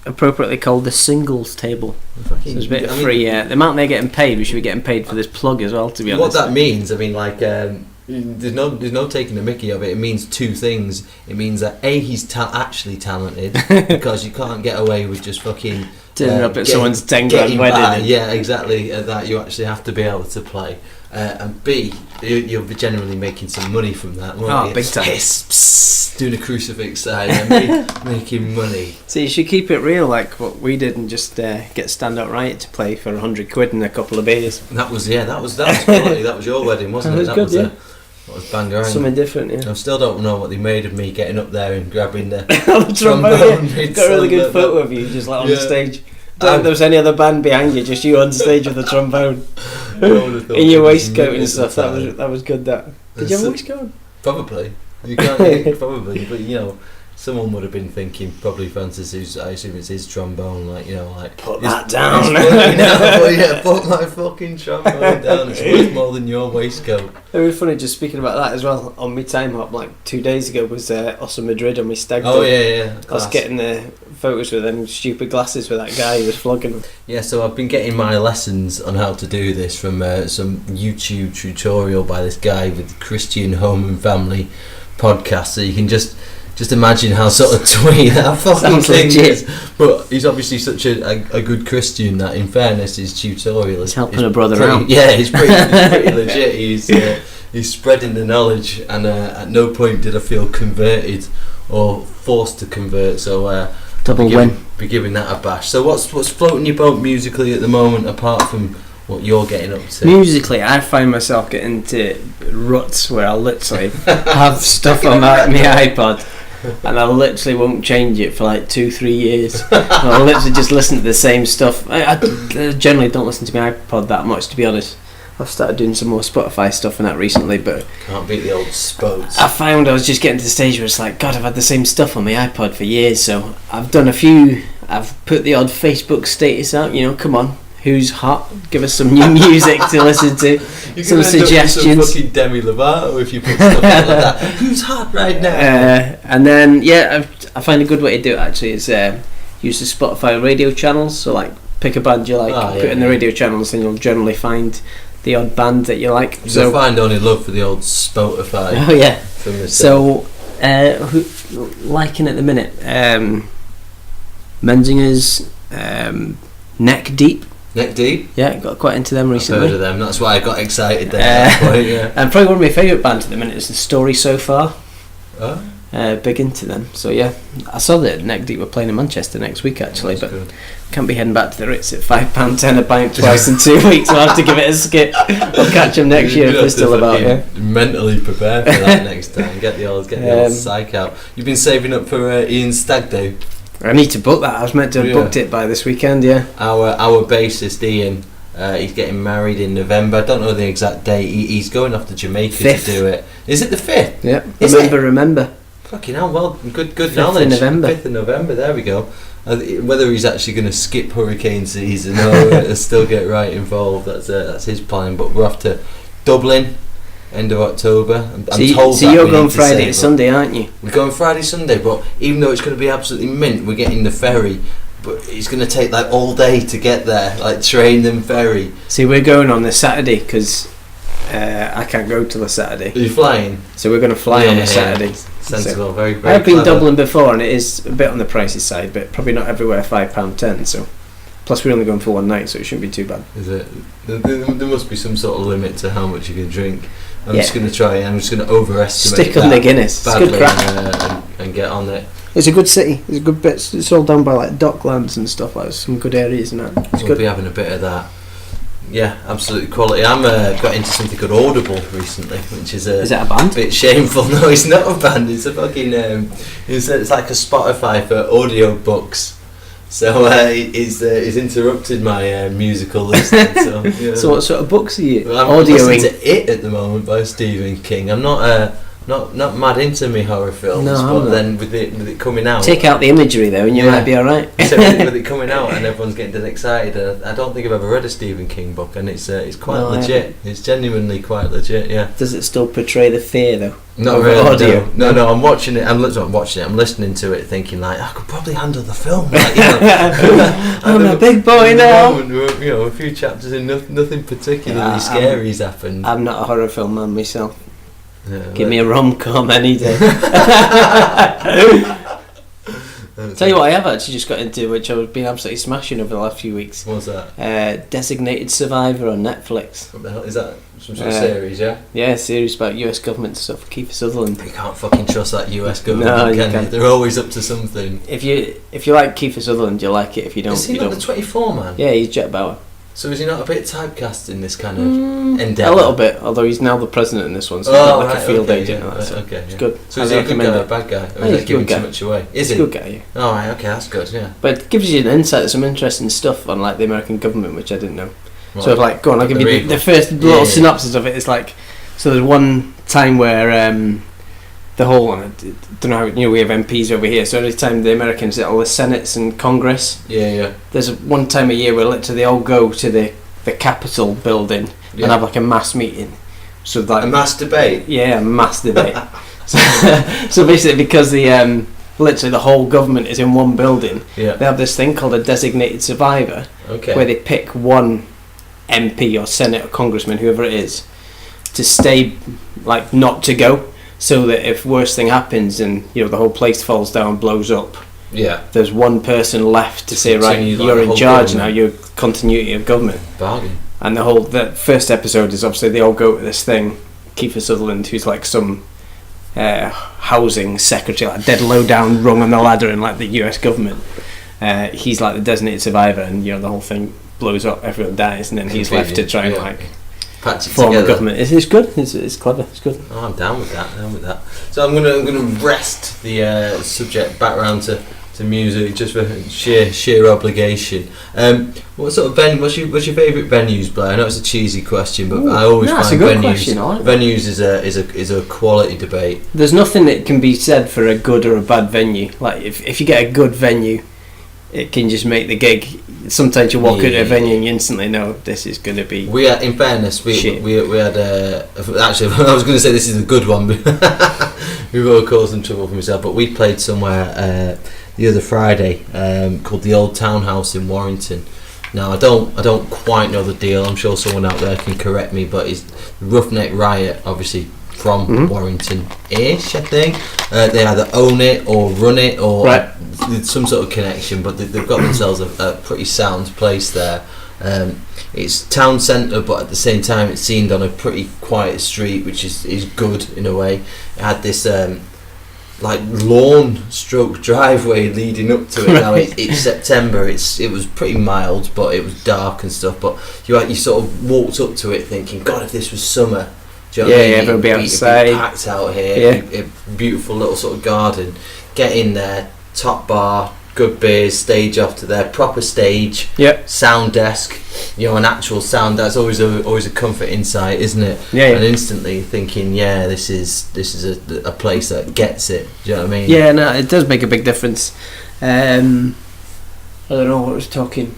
Appropriately called the singles table. So there's a bit of free. The amount they're getting paid, we should be getting paid for this plug as well. To be honest, What that means, I mean, like, there's no taking the mickey of it. It means two things. It means that A, he's actually talented because you can't get away with just fucking turning up at someone's 10 grand getting wedding. back. Yeah, exactly. That you actually have to be able to play. And B, you'll be generally making some money from that, won't you? Big time. Hiss, psst, doing a crucifix sign and making money. So you should keep it real, like what we did, and just get Stand Out Riot to play for 100 quid and a couple of beers. That was quality. That was your wedding, wasn't That it? was That good, was yeah. That was banger. Something different, yeah. I still don't know what they made of me getting up there and grabbing the The trombone, yeah. Got a really good photo of you just like on Yeah. stage. Don't think there was any other band behind you, just you on stage with the trombone in your waistcoat and stuff. That was good. That did you have a waistcoat on? Probably. You can't probably, but you know, someone would have been thinking probably Francis, who's I assume it's his trombone, like, you know, like Put his- that down. his fucking- well, yeah, put my fucking trombone down. It's worth more than your waistcoat. It was funny, just speaking about that as well, on my time hop like 2 days ago was Awesome Madrid on my stag do. Oh yeah. I was getting the photos with them stupid glasses with that guy who was flogging them. Yeah, so I've been getting my lessons on how to do this from some YouTube tutorial by this guy with the Christian Home and Family podcast. So you can just imagine how sort of twee that fucking Sounds thing legit. is. But he's obviously such a good Christian that, in fairness, his tutorial is He's helping a brother pretty, out. Yeah, he's pretty legit. He's spreading the knowledge, and at no point did I feel converted or forced to convert. So Double win. be giving that a bash. So what's floating your boat musically at the moment, apart from what you're getting up to. Musically, I find myself getting into ruts where I'll literally have stuff on my iPod and I literally won't change it for like 2-3 years. I'll literally just listen to the same stuff. I generally don't listen to my iPod that much, to be honest. I've started doing some more Spotify stuff and that recently, but Can't beat the old spots. I found I was just getting to the stage where it's like, God, I've had the same stuff on my iPod for years, so I've done a few. I've put the odd Facebook status out, come on, who's hot? Give us some new music to listen to, You some can end up with suggestions. some fucking Demi Lovato if you put stuff like that. Who's hot right now? And then, I find a good way to do it actually is use the Spotify radio channels, so like pick a band you like, put it in the radio channels, and you'll generally find the odd band that you like. So find only love for the old Spotify. Oh yeah. From the So who liking at the minute? Menzinger's Neck Deep. Neck Deep. Yeah, got quite into them I've recently. heard of them. That's why I got excited there. At that point, yeah. And probably one of my favourite bands at the minute is The Story So Far. Oh, Big into them. So yeah, I saw that Neck Deep were playing in Manchester next week actually, that's but good. can't be heading back to the Ritz at £5.10 a pint twice in 2 weeks. I'll have to give it a skip. I'll catch them next year if they're still about here. Mentally prepare for that next time. Get the old psych out. You've been saving up for Ian's stag do. I need to book that. I was meant to have booked it by this weekend. Yeah. Our bassist Ian. He's getting married in November. I don't know the exact date. He's going off to Jamaica 5th. to do it. Is it the 5th? Yeah. Is Remember. Fucking hell, well, good 5th knowledge. of November. 5th of November, there we go. Whether he's actually going to skip hurricane season or still get right involved, that's his plan. But we're off to Dublin, end of October. I'm told so that you're we going need to Friday save to up. Sunday, aren't you? We're going Friday, Sunday, but even though it's going to be absolutely mint, we're getting the ferry. But it's going to take like all day to get there, like train and ferry. See, we're going on the Saturday because I can't go till the Saturday. Are you flying? So we're going to fly on the Saturday. Sensible, very, very I've been clever. Dublin before, and it is a bit on the pricey side, but probably not everywhere £5.10. So, plus we're only going for one night, so it shouldn't be too bad. Is it? There must be some sort of limit to how much you can drink. I'm Yeah. just going to try. I'm just going to overestimate. Stick on the Guinness. It's good badly crack. and get on it. It's a good city. There's good bits. It's all down by like Docklands and stuff. Like some good areas and that. It's We'll good. be having a bit of that. Yeah, absolutely quality. I'm got into something called Audible recently, which is Is that a band? bit shameful. No, it's not a band. It's a fucking. It's like a Spotify for audio books. So he's interrupted my musical listening. So, yeah. So what sort of books are you Well, I'm listening audioing? to It at the moment by Stephen King. I'm not mad into me horror films, No, I'm but not. then with it coming out, Take out the imagery though, and you Yeah. might be all right. so with it coming out and everyone's getting dead excited, I don't think I've ever read a Stephen King book, and it's quite No, I legit. It's genuinely quite legit. Yeah. Does it still portray the fear though? Not Of really. audio? No. I'm watching it. I'm not watching it. I'm listening to it, thinking like I could probably handle the film. Like, I'm a big boy now. A few chapters in, nothing particularly Yeah, scary's happened. I'm not a horror film man myself. Yeah, Give me a rom-com any day. Tell you what I have actually just got into, which I've been absolutely smashing over the last few weeks. What's that? Designated Survivor on Netflix. What the hell is that? Some sort of series, yeah? Yeah, a series about US government stuff. Kiefer Sutherland. You can't fucking trust that US government, No, you can you? can't. They're always up to something. If you like Kiefer Sutherland, you'll like it. If you don't, Is he you not don't. the 24 man? Yeah, he's Jet Bauer. So is he not a bit typecast in this kind of endeavour? A little bit, although he's now the president in this one, so he's not like a field agent. And that, so okay, it's yeah. good. So is I he a good recommend guy or a it. bad guy? Or he's is a that giving good guy. too much away? Is He's a he? good guy, yeah. Oh, right, okay, that's good, yeah. But it gives you an insight to some interesting stuff on like the American government, which I didn't know. Right. So like, go on, I'll give you They're the first evil. little Yeah. synopsis of it. It's like, so there's one time where the whole, I don't know how, we have MPs over here, so every time the Americans sit all the Senates and Congress, Yeah. there's one time a year where literally they all go to the Capitol building Yeah. and have like a mass meeting. So like A mass debate? yeah, a mass debate. so basically, because the literally the whole government is in one building, Yeah. they have this thing called a designated survivor, Okay. where they pick one MP or Senate or Congressman, whoever it is, to stay, like not to go, so that if worst thing happens and the whole place falls down, blows up, Yeah. there's one person left to say, right, Continue, like, you're the in whole charge now, government. you're continuity of government. Bargain. And the first episode is obviously they all go to this thing. Kiefer Sutherland, who's like some housing secretary, like dead low down rung on the ladder in like the US government. He's like the designated survivor, and the whole thing blows up, everyone dies, and then he's left to try and like Patch it form a together. government. It's good. It's clever. It's good. Oh, I'm down with that. So I'm gonna rest the subject back round to music just for sheer obligation. What sort of venue? What's your favourite venues, Blair? I know it's a cheesy question, but I always that's find a good venues question, I like that. venues is a quality debate. There's nothing that can be said for a good or a bad venue. Like if you get a good venue, it can just make the gig. Sometimes you walk into a venue and you instantly know this is going to be. We had, in fairness, we had actually I was going to say this is a good one. We will cause some trouble for myself, but we played somewhere the other Friday called the Old Townhouse in Warrington. Now I don't quite know the deal. I'm sure someone out there can correct me, but it's Roughneck Riot, obviously from Warrington-ish, I think. They either own it or run it or some sort of connection, but they've got themselves a pretty sound place there. It's town centre, but at the same time it's seen on a pretty quiet street, which is good in a way. It had this like lawn stroke driveway leading up to it. Now it's September, it was pretty mild, but it was dark and stuff, but you sort of walked up to it thinking, God, if this was summer, do you know what I mean? Everyone be outside, it'd be packed out here, a beautiful little sort of garden. Get in there, top bar, good beers, stage off to there, proper stage, sound desk, an actual sound. That's always a comfort insight, isn't it? And instantly thinking, this is a place that gets it. Do you know what I mean? Yeah, no, it does make a big difference. I don't know what I was talking.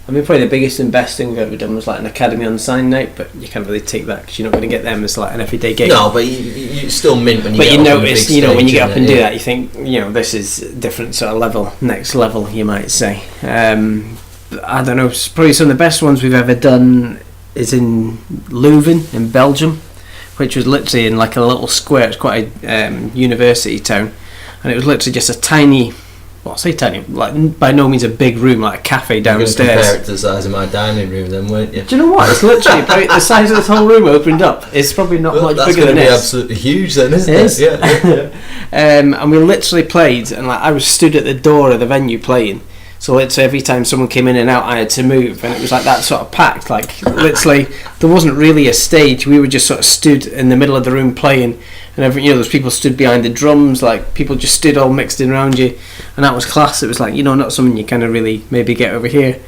I mean, probably the biggest and best thing we've ever done was like an Academy on Sign night, but you can't really take that because you're not going to get them as like an everyday gig. No, but you still mint when you get you up on notice, the big when you stage, get up and do that, you think, this is different sort of level, next level, you might say. I don't know, probably some of the best ones we've ever done is in Leuven in Belgium, which was literally in like a little square. It's quite a university town, and it was literally just a tiny. Well, I say tiny, like by no means a big room, like a cafe downstairs. You're compare it to the size of my dining room, then, weren't you? Do you know what? It's literally about the size of this whole room opened up. It's probably not much bigger than this. That's going to be absolutely huge, then, isn't it? It is. Yeah. And we literally played, and like I was stood at the door of the venue playing. So literally every time someone came in and out, I had to move, and it was like that sort of packed. Like literally, there wasn't really a stage. We were just sort of stood in the middle of the room playing. And there's people stood behind the drums, like people just stood all mixed in around you, and that was class. It was like, not something you kind of really maybe get over here.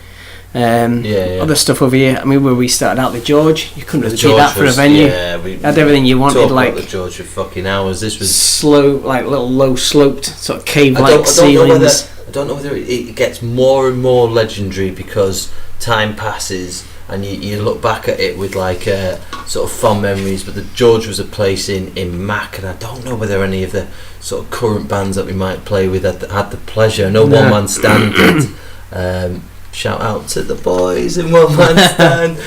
Other stuff over here. I mean, where we started out, the George, you couldn't really do that for a venue. Yeah, we had everything you wanted. Talk like about the George for fucking hours. This was slow, like little low sloped sort of cave-like ceilings. I don't know whether it gets more and more legendary because time passes. And you look back at it with like sort of fond memories, but the George was a place in Mac, and I don't know whether any of the sort of current bands that we might play with had the pleasure. I know One Man Stand did. Shout out to the boys in One Man Stand.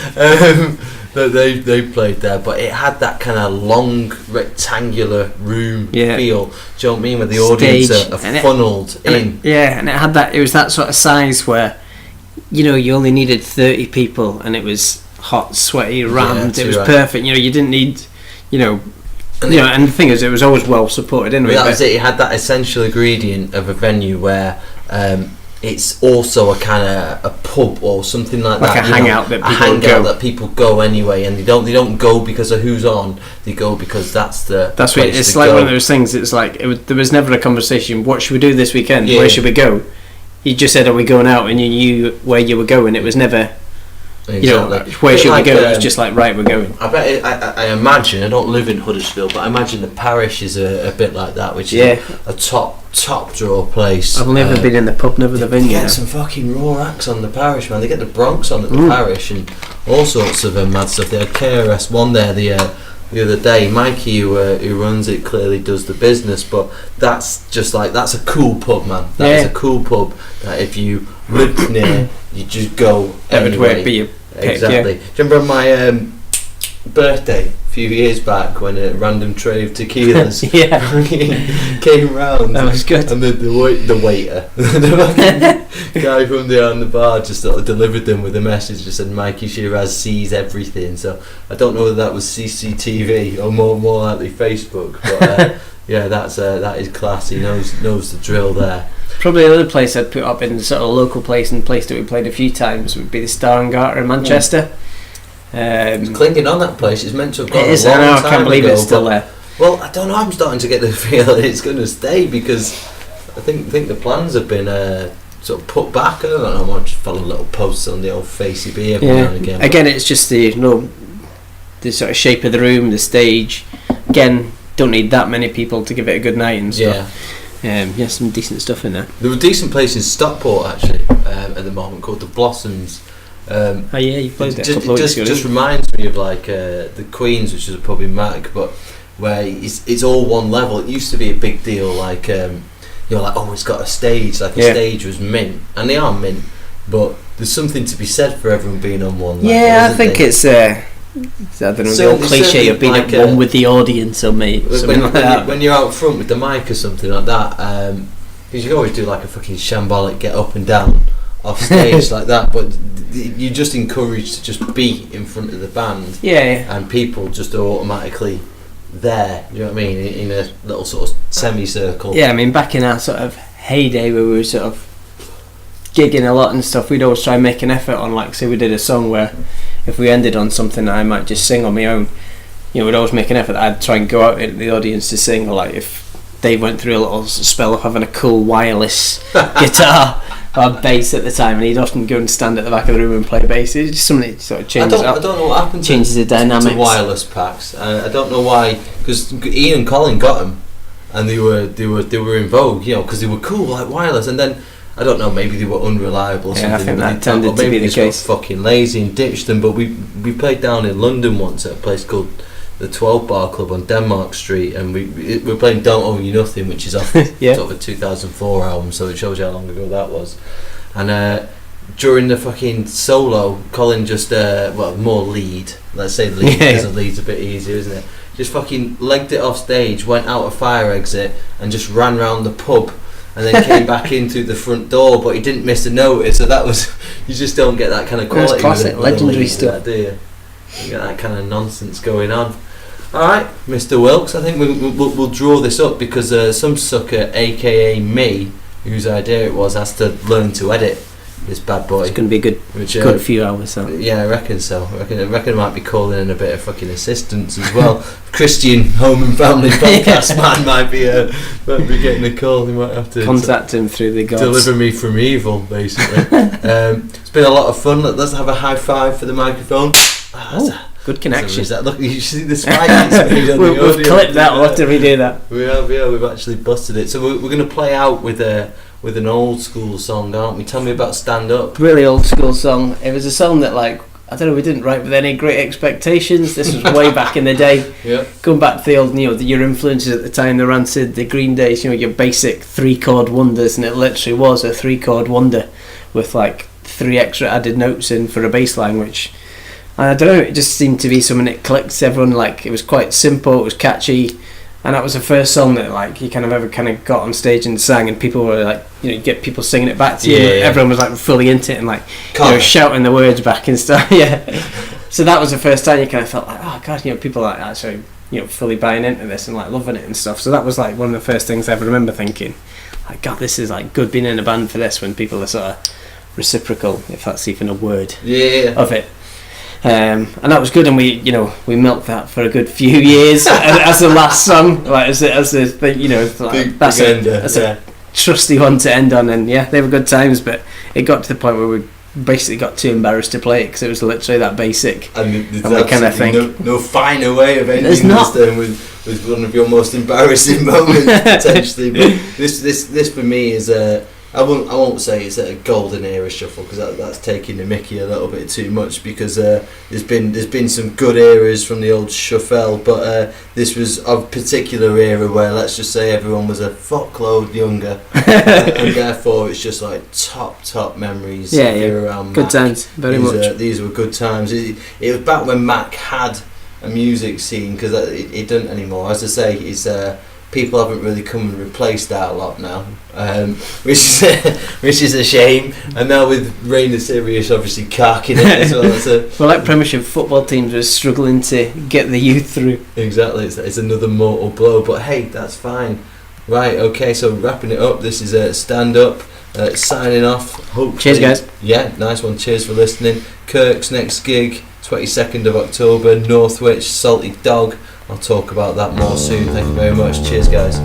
That they played there, but it had that kind of long rectangular room feel. Do you know what I mean? Where the audience are funneled in. And it had that. It was that sort of size where. You only needed 30 people, and it was hot, sweaty, rammed. It was perfect. You didn't need, and the thing is, it was always well supported anyway. That was it. It had that essential ingredient of a venue where it's also a kind of a pub or something like that. Like a hangout that people go anyway, and they don't go because of who's on. They go because that's what it's like. One of those things. It's like there was never a conversation. What should we do this weekend? Where should we go? You just said, "Are we going out?" and you knew where you were going. It was never, where should we go? It was just like, right, we're going. I bet. I imagine. I don't live in Huddersfield, but I imagine the parish is a bit like that, which is a top draw place. I've never been in the pub, never the venue. They get some fucking raw acts on the parish, man. They get the Bronx on at the parish and all sorts of mad stuff. They had KRS-One there the other day. Mikey, who runs it, clearly does the business, but that's a cool pub, man. That is a cool pub that if you lived near, you just go anyway. Exactly. Do you remember my birthday a few years back when a random tray of tequilas came round? That was good. And the waiter, the guy from the bar, just sort of delivered them with a message. Just said, "Mikey Shiraz sees everything." So I don't know whether that was CCTV or more likely Facebook, but that is class. He knows the drill there. Probably another place I'd put up in sort of local place and place that we played a few times would be the Star and Garter in Manchester. It's clinging on, that place. It's meant to have gone It is, a long I know, time I can't believe ago, it's still but- there. Well, I don't know. I'm starting to get the feel that it's going to stay because I think the plans have been sort of put back. I don't know. I just follow little posts on the old Facey B every now and again. Again, it's just the the sort of shape of the room, the stage. Again, don't need that many people to give it a good night and stuff. Yeah, some decent stuff in there. There was a decent place in Stockport actually at the moment called the Blossoms. Oh yeah, you played there a couple of weeks ago. Just reminds me of like the Queen's, which is a pub in Mac, but where it's all one level. It used to be a big deal, like like, oh, it's got a stage. Like a stage was mint, and they are mint, but there's something to be said for everyone being on one level. Yeah, I think it's I don't know, the old cliche of being like at one with the audience, or something like that. When you're out front with the mic or something like that, because you can always do like a fucking shambolic get up and down off stage like that, but you're just encouraged to just be in front of the band, and people just are automatically there. You know what I mean? In a little sort of semicircle. Yeah, I mean, back in our sort of heyday where we were sort of gigging a lot and stuff, we'd always try and make an effort on, like, say we did a song where if we ended on something I might just sing on my own, we'd always make an effort that I'd try and go out into the audience to sing, or like if Dave went through a little spell of having a cool wireless guitar or bass at the time, and he'd often go and stand at the back of the room and play bass. It's just something that sort of changes I don't know what happened changes the dynamics. to wireless packs. I don't know why, because Ian and Colin got them, and they were in vogue, because they were cool like wireless. And then I don't know, maybe they were unreliable or something. I think that tended to be the case. Got fucking lazy and ditched them. But we played down in London once at a place called the 12 Bar Club on Denmark Street, and we were playing Don't Owe You Nothing, which is off sort of a 2004 album, so it shows you how long ago that was. And during the fucking solo, Colin just more lead, let's say lead, because the lead's a bit easier, isn't it? Just fucking legged it off stage, went out a fire exit, and just ran round the pub, and then came back in through the front door, but he didn't miss a notice. So that was, you just don't get that kind of quality. That's classic, legendary stuff. Do you? You get that kind of nonsense going on. Alright, Mr. Wilkes, I think we'll draw this up because some sucker, aka me, whose idea it was, has to learn to edit this bad boy. It's going to be a good few hours. So. Yeah, I reckon so. I reckon I might be calling in a bit of fucking assistance as well. Christian Home and Family Podcast man might be getting a call. He might have to contact him through the gods. Deliver me from evil, basically. It's been a lot of fun. Let's have a high five for the microphone. Good connection. Look, you see the spike it's made on the audio. We've clipped that. We'll have to redo that. We have, we've actually busted it. So we're going to play out with an old school song, aren't we? Tell me about Stand Up. Really old school song. It was a song that, like, I don't know, we didn't write with any great expectations. This was way back in the day. Yeah. Going back to the old, your influences at the time, the Rancid, the Green Days, your basic 3-chord wonders, and it literally was a 3-chord wonder with like 3 extra added notes in for a bass line, which I don't know, it just seemed to be something that clicked. Everyone, like, it was quite simple, it was catchy, and that was the first song that, like, you ever got on stage and sang, and people were like, you get people singing it back to you. Everyone was like fully into it and like shouting the words back and stuff. So that was the first time you kind of felt like, oh god, people are like actually fully buying into this and like loving it and stuff. So that was like one of the first things I ever remember thinking, like, god, this is like good being in a band for this, when people are sort of reciprocal, if that's even a word, of it. And that was good, and we milked that for a good few years as the last song, like as a thing, like, that's a trusty one to end on. And they were good times, but it got to the point where we basically got too embarrassed to play it because it was literally that basic. And we kind of think no finer way of ending this than with one of your most embarrassing moments potentially. But this for me is I won't say it's a golden era shuffle, because that's taking the mickey a little bit too much, because there's been some good eras from the old shuffle, but this was a particular era where, let's just say, everyone was a fuckload younger, and therefore it's just like top memories. Around good Mac. times, very much. These were good times. It was back when Mac had a music scene, because it doesn't anymore. As I say, it's people haven't really come and replaced that a lot now, which is a shame. And now with Rain of Sirius obviously carking it as well. Well, like Premiership football teams were struggling to get the youth through. Exactly, it's another mortal blow. But hey, that's fine. Right, okay, so wrapping it up, this is a stand-up, signing off. Hopefully, Cheers, guys. Yeah, nice one, cheers for listening. Kirk's next gig, 22nd of October, Northwich, Salty Dog. I'll talk about that more soon, thank you very much. Cheers, guys.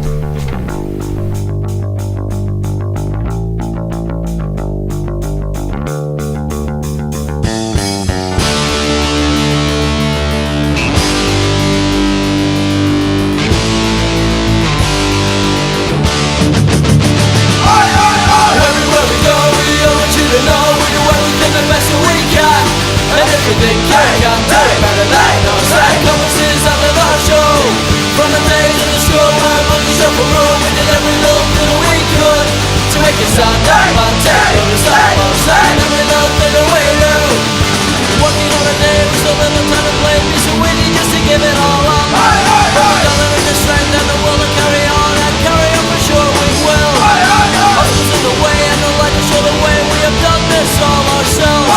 Everywhere we go, we all want you to know we do everything the best that we can. And if you think you can do it better than us, then come and see us after the show. From the days of the school where monkeys shuffle room, we did every little thing that we could to make it stand up and take notice of us, and every little thing that we do. Working on a day, we still have the time to play me so we need just to give it all up. But we're gonna need the strength and the will to carry on, and carry on for sure we will. Hustle's in the way and the light to show the way. We have done this all ourselves.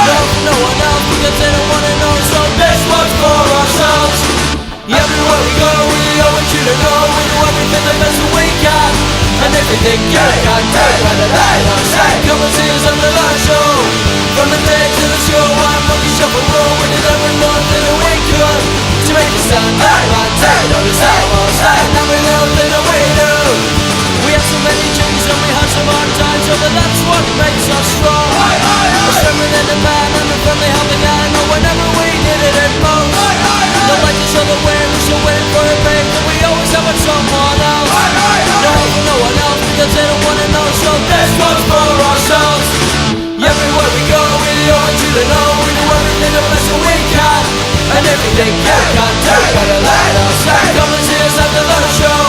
No, for no one else because they don't wanna know. So this one's for ourselves. Everywhere we go, we all want you to know we do everything the best that we can. And if you think you can do it better than us, then come and see us after the show. From the day to the show, I'm fucking shuffle roll. We did every little thing that we could to make it stand up and take notice of us, and every little thing that we do. We had so many changes and we had some hard times, so that's what makes us strong. A strength in the man and a friendly helping hand, and whenever we needed it most. The light to show the way, we still waiting for a break, but we always have it someone else. No help for no one else because they don't wanna know, so this one's for ourselves. Everywhere we go, we all want you to know we do everything the best that we can. And everything you can do better than us, then come and see us after the show.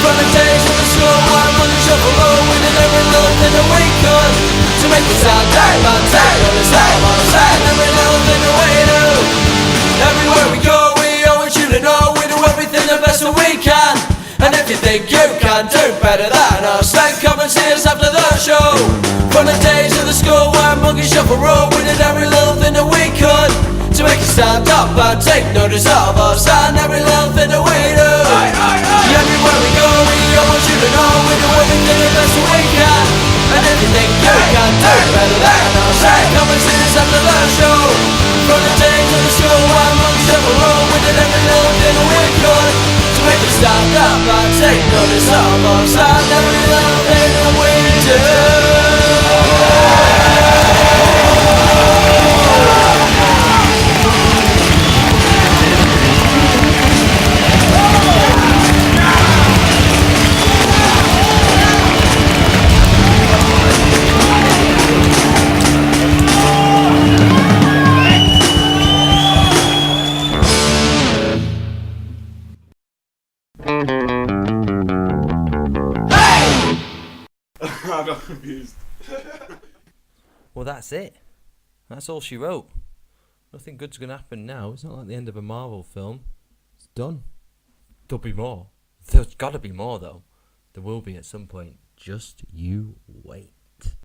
From the days of the school, I'm on the shuffle roll. We did every little thing that we could to make it sound like my take notice of us, and every little thing that we do. Everywhere we go, we all want you to know we do everything the best that we can. And if you think you can do better than us, then come and see us after the show. From the days of the school where monkeys shuffle roll, we did every little thing that we could to make you stand up and take notice of us, and every little thing that we do. Everywhere we go, we all want you to know we do everything the best that we can. And if you think you can do better than us, then come and see us after the show. From the days of the school where monkeys shuffle roll, we did every little thing that we could to make you stand up and take notice of us, and every little thing that we do. I got confused. Well, that's it. That's all she wrote. Nothing good's going to happen now. It's not like the end of a Marvel film. It's done. There'll be more. There's got to be more, though. There will be at some point. Just you wait.